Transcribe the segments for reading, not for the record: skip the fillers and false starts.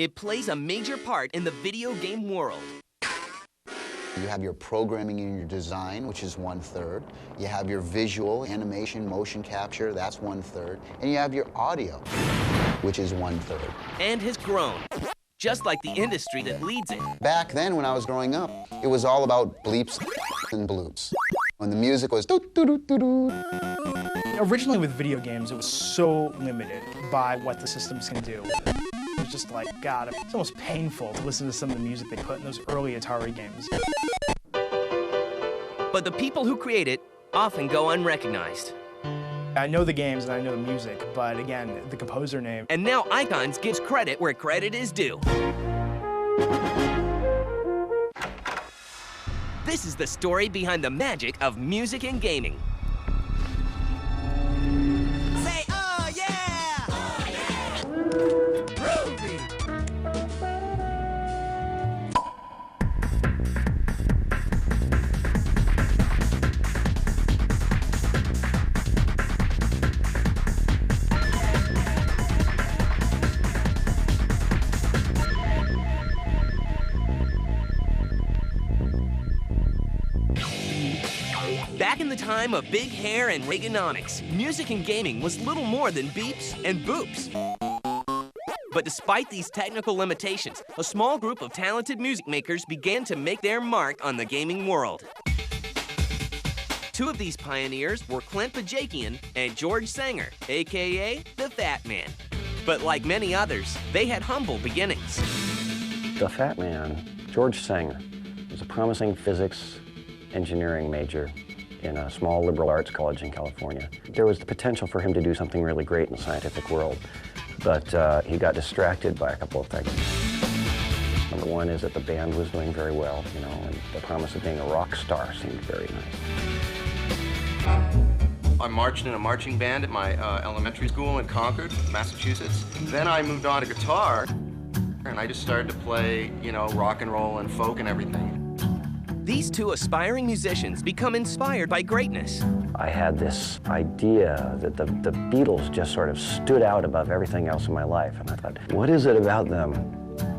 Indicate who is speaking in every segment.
Speaker 1: It plays a major part in the video game world.
Speaker 2: You have your programming and your design, which is 1/3. You have your visual, animation, motion capture, that's 1/3. And you have your audio, which is 1/3.
Speaker 1: And has grown, just like the industry that leads it.
Speaker 2: Back then, when I was growing up, it was all about bleeps and bloops. When the music was doo-doo-doo-doo-doo.
Speaker 3: Originally with video games, it was so limited by what the systems can do. It was just like, God, it's almost painful to listen to some of the music they put in those early Atari games.
Speaker 1: But the people who create it often go unrecognized.
Speaker 3: I know the games and I know the music, but again, the composer name.
Speaker 1: And now Icons gives credit where credit is due. This is the story behind the magic of music and gaming.
Speaker 4: Say, oh yeah! Oh yeah! Groovy!
Speaker 1: Back in the time of big hair and Reaganomics, music and gaming was little more than beeps and boops. But despite these technical limitations, a small group of talented music makers began to make their mark on the gaming world. Two of these pioneers were Clint Bajakian and George Sanger, aka the Fat Man. But like many others, they had humble beginnings.
Speaker 5: The Fat Man, George Sanger, was a promising physics engineering major in a small liberal arts college in California. There was the potential for him to do something really great in the scientific world, but he got distracted by a couple of things. Number one is that the band was doing very well, you know, and the promise of being a rock star seemed very nice.
Speaker 6: I marched in a marching band at my elementary school in Concord, Massachusetts. Then I moved on to guitar, and I just started to play, you know, rock and roll and folk and everything.
Speaker 1: These two aspiring musicians become inspired by greatness.
Speaker 5: I had this idea that the Beatles just sort of stood out above everything else in my life, and I thought, what is it about them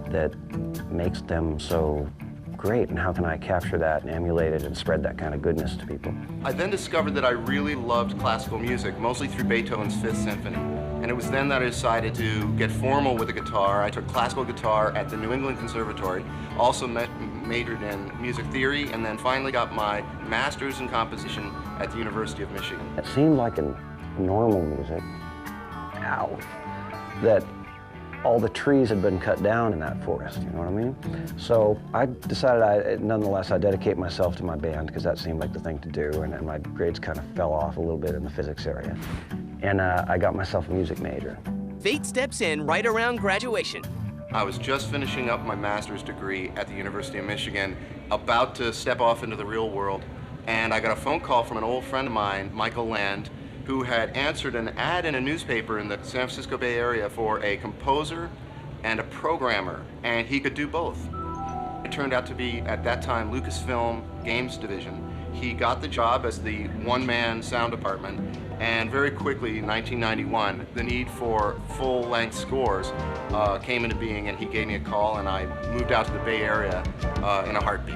Speaker 5: that makes them so great, and how can I capture that and emulate it and spread that kind of goodness to people?
Speaker 6: I then discovered that I really loved classical music, mostly through Beethoven's Fifth Symphony. And it was then that I decided to get formal with the guitar. I took classical guitar at the New England Conservatory, also majored in music theory, and then finally got my master's in composition at the University of Michigan.
Speaker 5: It seemed like in normal music, that all the trees had been cut down in that forest, you know what I mean? So I decided nonetheless, I'd dedicate myself to my band because that seemed like the thing to do, and my grades kind of fell off a little bit in the physics area. And I got myself a music major.
Speaker 1: Fate steps in right around graduation.
Speaker 6: I was just finishing up my master's degree at the University of Michigan, about to step off into the real world, and I got a phone call from an old friend of mine, Michael Land, who had answered an ad in a newspaper in the San Francisco Bay Area for a composer and a programmer, and he could do both. It turned out to be, at that time, Lucasfilm Games Division. He got the job as the one-man sound department, and very quickly, in 1991, the need for full-length scores came into being, and he gave me a call, and I moved out to the Bay Area in a heartbeat.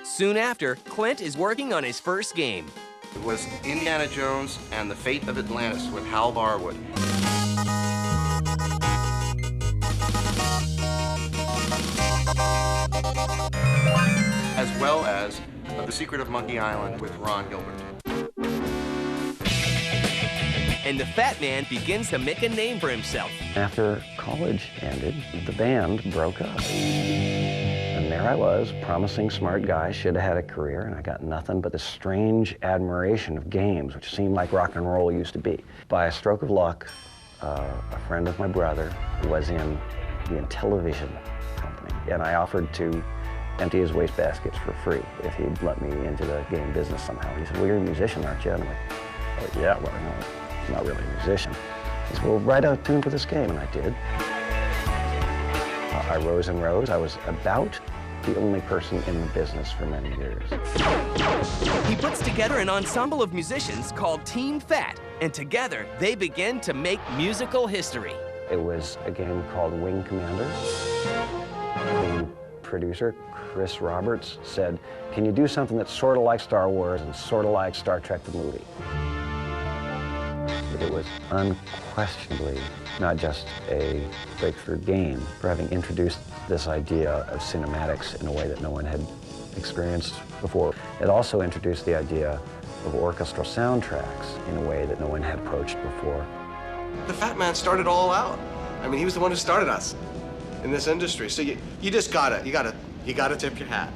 Speaker 1: Soon after, Clint is working on his first game.
Speaker 6: It was Indiana Jones and the Fate of Atlantis with Hal Barwood. As well as The Secret of Monkey Island with Ron Gilbert.
Speaker 1: And the Fat Man begins to make a name for himself.
Speaker 5: After college ended, the band broke up. And there I was, promising smart guy, should have had a career, and I got nothing but this strange admiration of games, which seemed like rock and roll used to be. By a stroke of luck, a friend of my brother was in the Intellivision company, and I offered to empty his wastebaskets for free if he'd let me into the game business somehow. He said, well, you're a musician, aren't you? And I'm like, oh, yeah, well, no, I'm not really a musician. He said, well, write a tune for this game, and I did. I rose and rose. I was about the only person in the business for many years.
Speaker 1: He puts together an ensemble of musicians called Team Fat, and together they begin to make musical history.
Speaker 5: It was a game called Wing Commander. The producer, Chris Roberts, said, "Can you do something that's sort of like Star Wars and sort of like Star Trek the movie?" But it was unquestionably not just a breakthrough game for having introduced this idea of cinematics in a way that no one had experienced before. It also introduced the idea of orchestral soundtracks in a way that no one had approached before.
Speaker 7: The Fat Man started all out. I mean, he was the one who started us in this industry. So you just gotta tip your hat.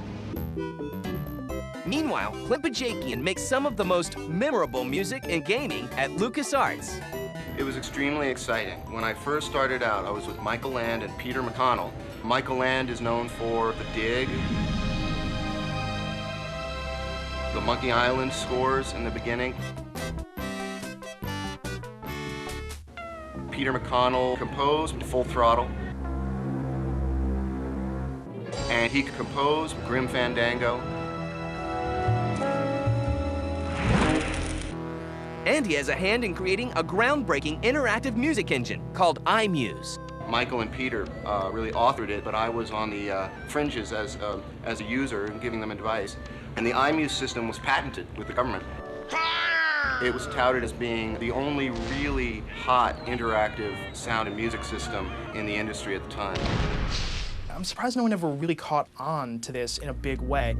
Speaker 1: Meanwhile, Clint Bajakian makes some of the most memorable music in gaming at LucasArts.
Speaker 6: It was extremely exciting. When I first started out, I was with Michael Land and Peter McConnell. Michael Land is known for The Dig, the Monkey Island scores in the beginning. Peter McConnell composed Full Throttle. And he composed Grim Fandango.
Speaker 1: And he has a hand in creating a groundbreaking interactive music engine called iMuse.
Speaker 6: Michael and Peter really authored it, but I was on the fringes as a user and giving them advice. And the iMuse system was patented with the government. It was touted as being the only really hot interactive sound and music system in the industry at the time.
Speaker 3: I'm surprised no one ever really caught on to this in a big way.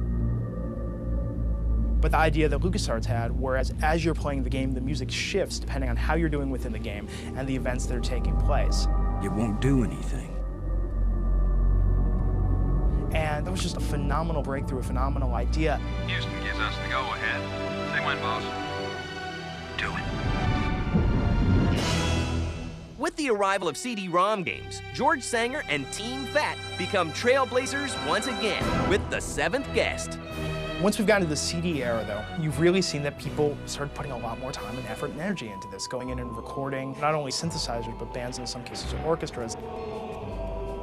Speaker 3: But the idea that LucasArts had, whereas as you're playing the game, the music shifts depending on how you're doing within the game and the events that are taking place.
Speaker 8: It won't do anything.
Speaker 3: And that was just a phenomenal breakthrough, a phenomenal idea.
Speaker 9: Houston gives us the go-ahead. Say when, boss. Do it.
Speaker 1: With the arrival of CD-ROM games, George Sanger and Team Fat become trailblazers once again with The Seventh Guest.
Speaker 3: Once we've gotten to the CD era, though, you've really seen that people started putting a lot more time and effort and energy into this, going in and recording not only synthesizers, but bands in some cases or orchestras.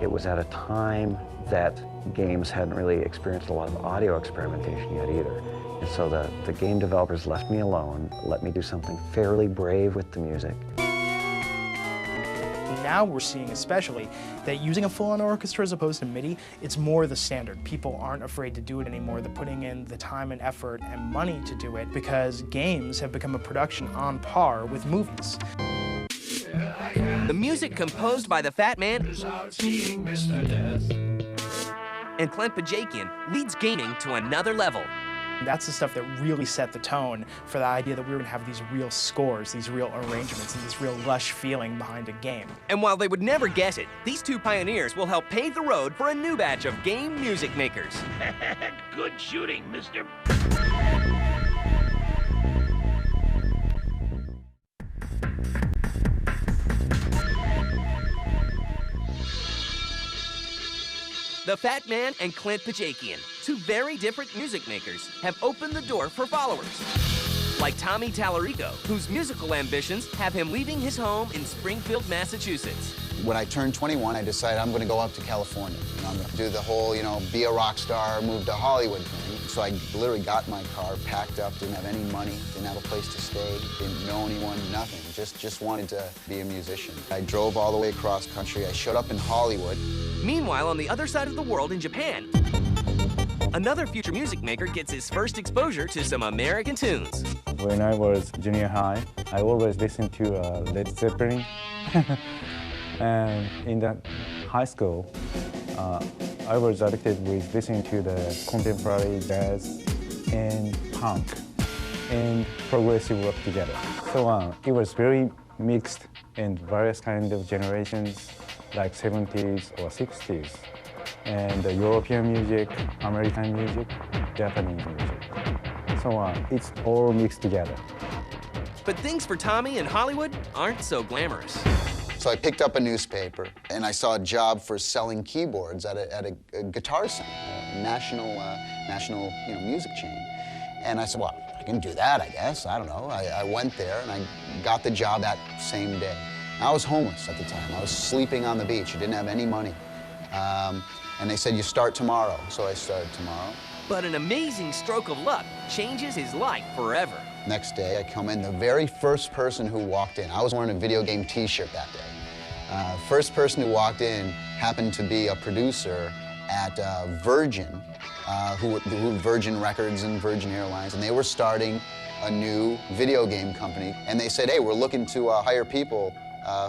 Speaker 5: It was at a time that games hadn't really experienced a lot of audio experimentation yet either. And so the game developers left me alone, let me do something fairly brave with the music.
Speaker 3: Now we're seeing especially that using a full-on orchestra as opposed to MIDI, it's more the standard. People aren't afraid to do it anymore. They're putting in the time and effort and money to do it because games have become a production on par with movies.
Speaker 1: The music composed by the Fat Man and Clint Bajakian leads gaming to another level.
Speaker 3: That's the stuff that really set the tone for the idea that we were going to have these real scores, these real arrangements, and this real lush feeling behind a game.
Speaker 1: And while they would never guess it, these two pioneers will help pave the road for a new batch of game music makers.
Speaker 8: Good shooting, mister.
Speaker 1: The Fat Man and Clint Bajakian, two very different music makers, have opened the door for followers. Like Tommy Tallarico, whose musical ambitions have him leaving his home in Springfield, Massachusetts.
Speaker 2: When I turned 21, I decided I'm going to go up to California. I'm going to do the whole, be a rock star, move to Hollywood thing. So I literally got my car, packed up, didn't have any money, didn't have a place to stay, didn't know anyone, nothing. Just wanted to be a musician. I drove all the way across country. I showed up in Hollywood.
Speaker 1: Meanwhile, on the other side of the world in Japan, another future music maker gets his first exposure to some American tunes.
Speaker 10: When I was junior high, I always listened to Led Zeppelin. And in that high school, I was addicted with listening to the contemporary jazz and punk and progressive rock together. So it was very mixed and various kinds of generations, like 70s or 60s, and European music, American music, Japanese music. So it's all mixed together.
Speaker 1: But things for Tommy in Hollywood aren't so glamorous.
Speaker 2: So I picked up a newspaper, and I saw a job for selling keyboards at a guitar center, a national music chain. And I said, well, I can do that, I guess. I don't know. I went there, and I got the job that same day. I was homeless at the time. I was sleeping on the beach. I didn't have any money. And they said, you start tomorrow. So I started tomorrow.
Speaker 1: But an amazing stroke of luck changes his life forever.
Speaker 2: Next day, I come in, the very first person who walked in, I was wearing a video game t-shirt that day. First person who walked in happened to be a producer at Virgin, Virgin Records and Virgin Airlines, and they were starting a new video game company. And they said, hey, we're looking to hire people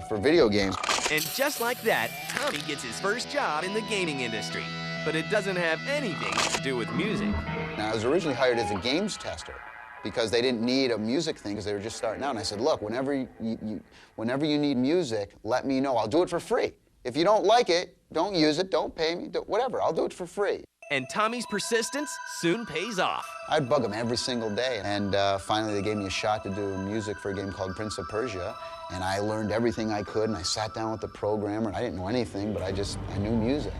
Speaker 2: for video games.
Speaker 1: And just like that, Tommy gets his first job in the gaming industry. But it doesn't have anything to do with music.
Speaker 2: Now, I was originally hired as a games tester because they didn't need a music thing because they were just starting out. And I said, look, whenever you need music, let me know. I'll do it for free. If you don't like it, don't use it, don't pay me, whatever. I'll do it for free.
Speaker 1: And Tommy's persistence soon pays off.
Speaker 2: I'd bug them every single day. And finally, they gave me a shot to do music for a game called Prince of Persia. And I learned everything I could, and I sat down with the programmer, and I didn't know anything, but I knew music.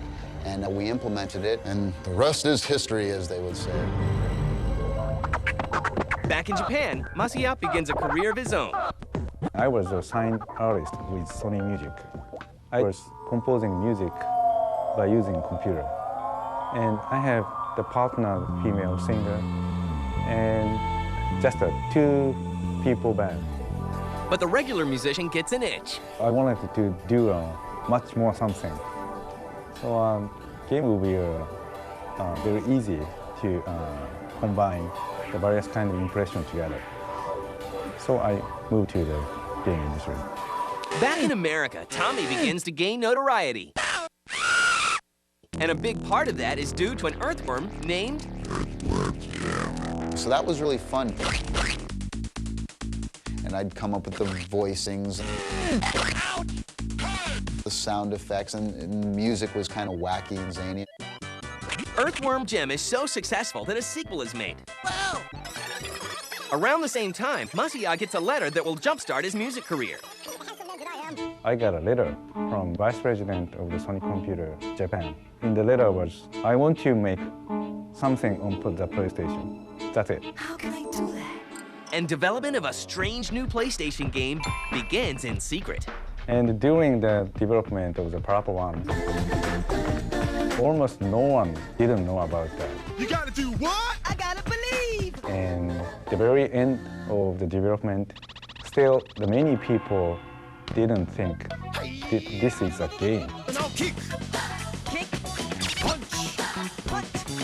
Speaker 2: And we implemented it, and the rest is history, as they would say.
Speaker 1: Back in Japan, Masiya begins a career of his own.
Speaker 10: I was a signed artist with Sony Music. I was composing music by using computer. And I have the partner, female singer, and just a two-people band.
Speaker 1: But the regular musician gets an itch.
Speaker 10: I wanted to do much more something. So game will be very easy to combine the various kinds of impressions together. So I moved to the game industry.
Speaker 1: Back in America, Tommy begins to gain notoriety. And a big part of that is due to an earthworm named...
Speaker 2: So that was really fun. And I'd come up with the voicings, the sound effects, and music was kind of wacky and zany.
Speaker 1: Earthworm Jim is so successful that a sequel is made. Wow. Around the same time, Masiya gets a letter that will jumpstart his music career.
Speaker 10: I got a letter from Vice President of the Sony Computer, Japan. In the letter was, I want to make something on the PlayStation. That's it.
Speaker 4: How can I do that?
Speaker 1: And development of a strange new PlayStation game begins in secret.
Speaker 10: And during the development of the Parappa 1, almost no one didn't know about that.
Speaker 4: You gotta do what? I gotta believe.
Speaker 10: And the very end of the development, still the many people didn't think this is a game.
Speaker 4: Now kick, punch.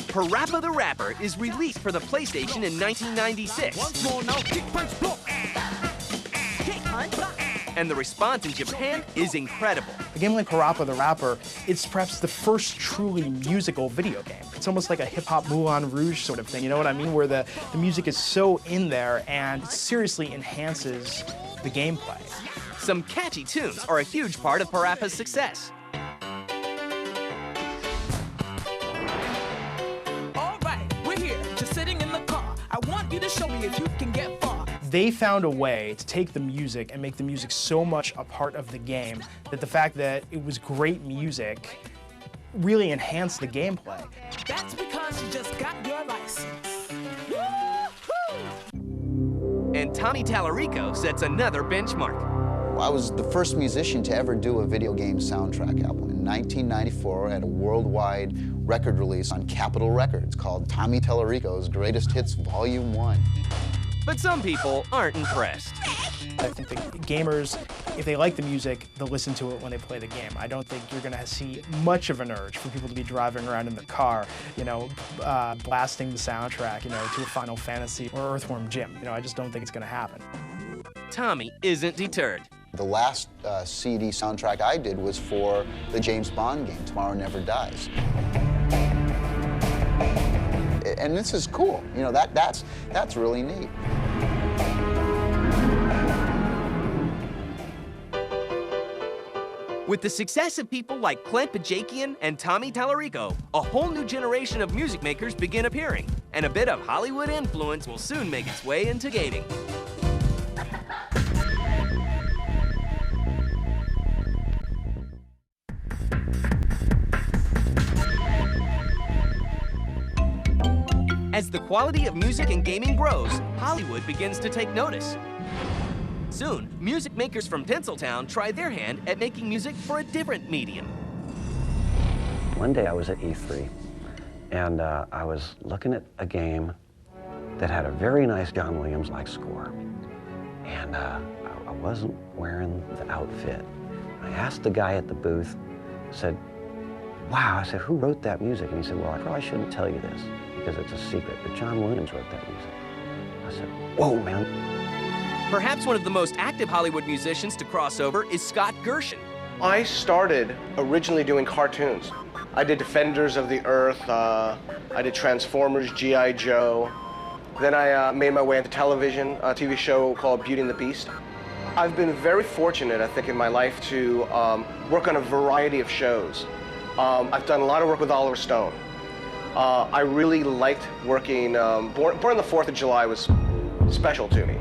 Speaker 1: Parappa the Rapper is released for the PlayStation in 1996.
Speaker 4: Once more now, kick, punch, block. Kick, punch, block.
Speaker 1: And the response in Japan is incredible.
Speaker 3: A game like Parappa the Rapper, it's perhaps the first truly musical video game. It's almost like a hip-hop Moulin Rouge sort of thing, you know what I mean? Where the music is so in there and it seriously enhances the gameplay.
Speaker 1: Some catchy tunes are a huge part of Parappa's success.
Speaker 4: All right, we're here, just sitting in the car. I want you to show me if you can get far.
Speaker 3: They found a way to take the music and make the music so much a part of the game that the fact that it was great music really enhanced the gameplay.
Speaker 4: That's because you just got your license.
Speaker 1: And Tommy Tallarico sets another benchmark.
Speaker 2: I was the first musician to ever do a video game soundtrack album. In 1994, I had a worldwide record release on Capitol Records called Tommy Tallarico's Greatest Hits Volume 1.
Speaker 1: But some people aren't impressed.
Speaker 3: I think that gamers, if they like the music, they'll listen to it when they play the game. I don't think you're gonna see much of an urge for people to be driving around in the car, you know, blasting the soundtrack, you know, to a Final Fantasy or Earthworm Jim. You know, I just don't think it's gonna happen.
Speaker 1: Tommy isn't deterred.
Speaker 2: The last CD soundtrack I did was for the James Bond game, Tomorrow Never Dies. And this is cool. You know, that's really neat.
Speaker 1: With the success of people like Clint Pajakian and Tommy Tallarico, a whole new generation of music makers begin appearing, and a bit of Hollywood influence will soon make its way into gaming. As the quality of music and gaming grows, Hollywood begins to take notice. Soon, music makers from Tinseltown try their hand at making music for a different medium.
Speaker 5: One day I was at E3, and I was looking at a game that had a very nice John Williams-like score. And I wasn't wearing the outfit. I I asked the guy at the booth, said, wow, I said, who wrote that music? And he said, well, I probably shouldn't tell you this because it's a secret, but John Williams wrote that music. I said, whoa, man.
Speaker 1: Perhaps one of the most active Hollywood musicians to cross over is Scott Gershon.
Speaker 7: I started originally doing cartoons. I did Defenders of the Earth, I did Transformers, G.I. Joe. Then I made my way into television, a TV show called Beauty and the Beast. I've been very fortunate, I think, in my life to work on a variety of shows. I've done a lot of work with Oliver Stone. I really liked working, Born on the 4th of July was special to me.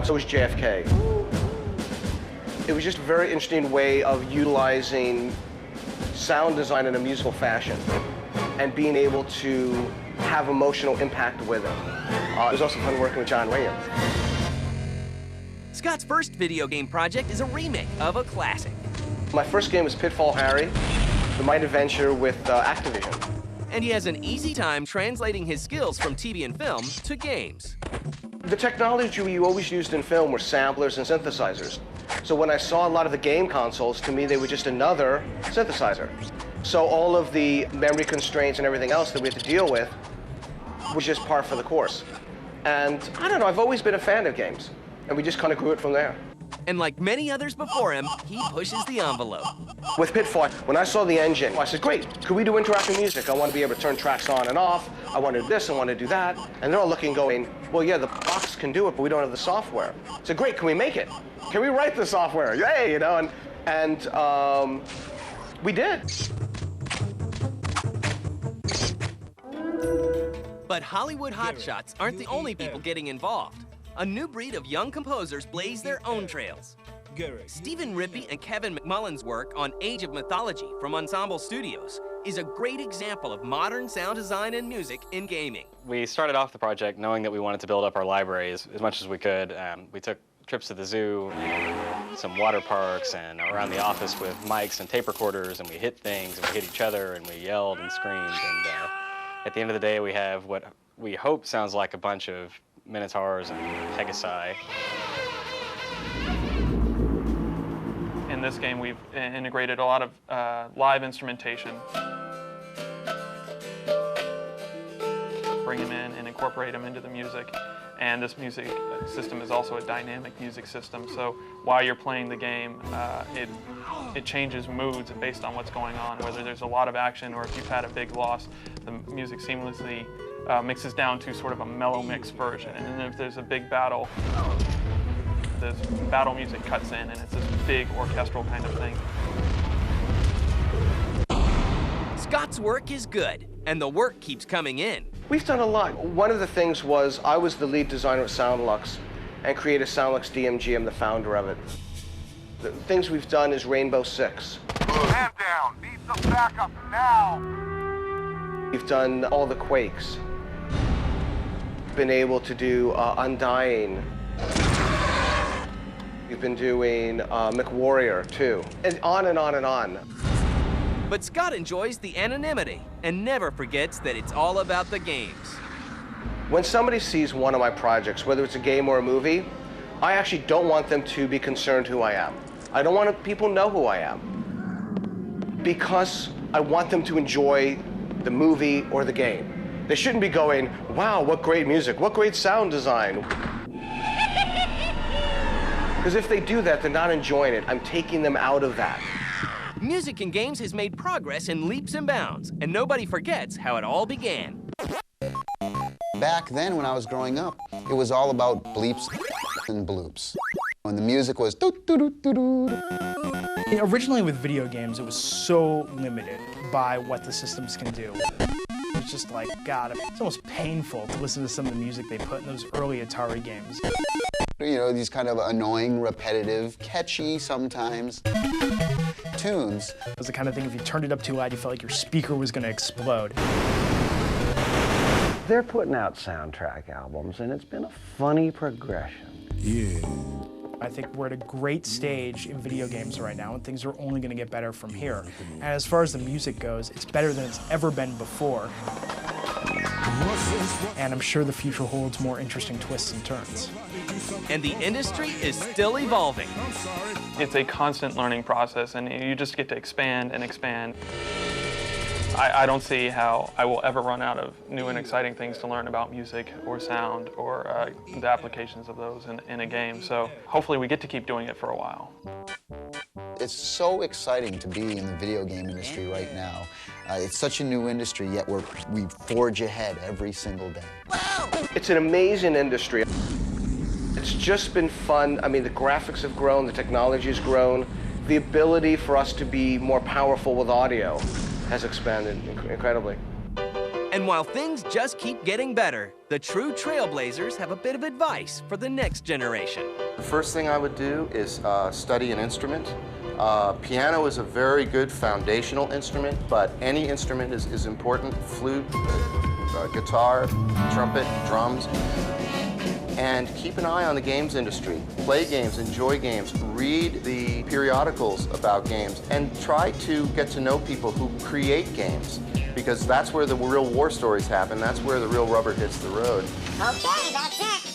Speaker 7: So was JFK. It was just a very interesting way of utilizing sound design in a musical fashion and being able to have emotional impact with it. It was also fun working with John Williams.
Speaker 1: Scott's first video game project is a remake of a classic.
Speaker 7: My first game was Pitfall Harry, the Might Adventure with Activision.
Speaker 1: And he has an easy time translating his skills from TV and film to games.
Speaker 7: The technology you always used in film were samplers and synthesizers. So when I saw a lot of the game consoles, to me they were just another synthesizer. So all of the memory constraints and everything else that we had to deal with was just par for the course. And I don't know, I've always been a fan of games. And we just kind of grew it from there.
Speaker 1: And like many others before him, he pushes the envelope.
Speaker 7: With Pitfall, when I saw the engine, I said, great, could we do interactive music? I want to be able to turn tracks on and off. I want to do this, I want to do that. And they're all looking, going, well, yeah, the box can do it, but we don't have the software. I said, great, can we make it? Can we write the software? Yay, you know, and we did.
Speaker 1: But Hollywood hotshots aren't the only people getting involved. A new breed of young composers blaze their own trails. Stephen Rippey and Kevin McMullen's work on Age of Mythology from Ensemble Studios is a great example of modern sound design and music in gaming.
Speaker 11: We started off the project knowing that we wanted to build up our libraries as much as we could. We took trips to the zoo, some water parks, and around the office with mics and tape recorders, and we hit things, and we hit each other, and we yelled and screamed. And at the end of the day, we have what we hope sounds like a bunch of Minotaurs and Pegasi.
Speaker 12: In this game, we've integrated a lot of live instrumentation. Bring them in and incorporate them into the music. And this music system is also a dynamic music system. So while you're playing the game, it changes moods based on what's going on, whether there's a lot of action or if you've had a big loss, the music seamlessly mixes down to sort of a mellow mix version. And then if there's a big battle, this battle music cuts in and it's this big orchestral kind of thing.
Speaker 1: Scott's work is good, and the work keeps coming in.
Speaker 7: We've done a lot. One of the things was I was the lead designer at SoundLux and created SoundLux DMG. I'm the founder of it. The things we've done is Rainbow Six.
Speaker 9: Man down, need some backup now.
Speaker 7: We've done all the Quakes. Been able to do Undying. We've been doing McWarrior too, and on and on and on.
Speaker 1: But Scott enjoys the anonymity and never forgets that it's all about the games.
Speaker 7: When somebody sees one of my projects, whether it's a game or a movie, I actually don't want them to be concerned who I am. I don't want people to know who I am, because I want them to enjoy the movie or the game. They shouldn't be going, wow, what great music, what great sound design. Because if they do that, they're not enjoying it. I'm taking them out of that.
Speaker 1: Music in games has made progress in leaps and bounds, and nobody forgets how it all began.
Speaker 2: Back then, when I was growing up, it was all about bleeps and bloops. And the music was doo-doo-doo-doo-doo.
Speaker 3: Originally with video games, it was so limited by what the systems can do. It's just like, God, it's almost painful to listen to some of the music they put in those early Atari games.
Speaker 2: You know, these kind of annoying, repetitive, catchy sometimes tunes.
Speaker 3: It was the kind of thing, if you turned it up too loud, you felt like your speaker was going to explode.
Speaker 5: They're putting out soundtrack albums, and it's been a funny progression.
Speaker 8: Yeah.
Speaker 3: I think we're at a great stage in video games right now, and things are only going to get better from here. And as far as the music goes, it's better than it's ever been before. And I'm sure the future holds more interesting twists and turns.
Speaker 1: And the industry is still evolving.
Speaker 12: It's a constant learning process, and you just get to expand and expand. I don't see how I will ever run out of new and exciting things to learn about music or sound or the applications of those in a game. So hopefully we get to keep doing it for a while.
Speaker 2: It's so exciting to be in the video game industry right now. It's such a new industry, yet we forge ahead every single day.
Speaker 7: It's an amazing industry. It's just been fun. I mean, the graphics have grown, the technology has grown. The ability for us to be more powerful with audio has expanded incredibly.
Speaker 1: And while things just keep getting better, the true trailblazers have a bit of advice for the next generation.
Speaker 6: The first thing I would do is study an instrument. Piano is a very good foundational instrument, but any instrument is important. Flute, guitar, trumpet, drums. And keep an eye on the games industry. Play games, enjoy games, read the periodicals about games, and try to get to know people who create games, because that's where the real war stories happen. That's where the real rubber hits the road.
Speaker 13: Okay, that's it.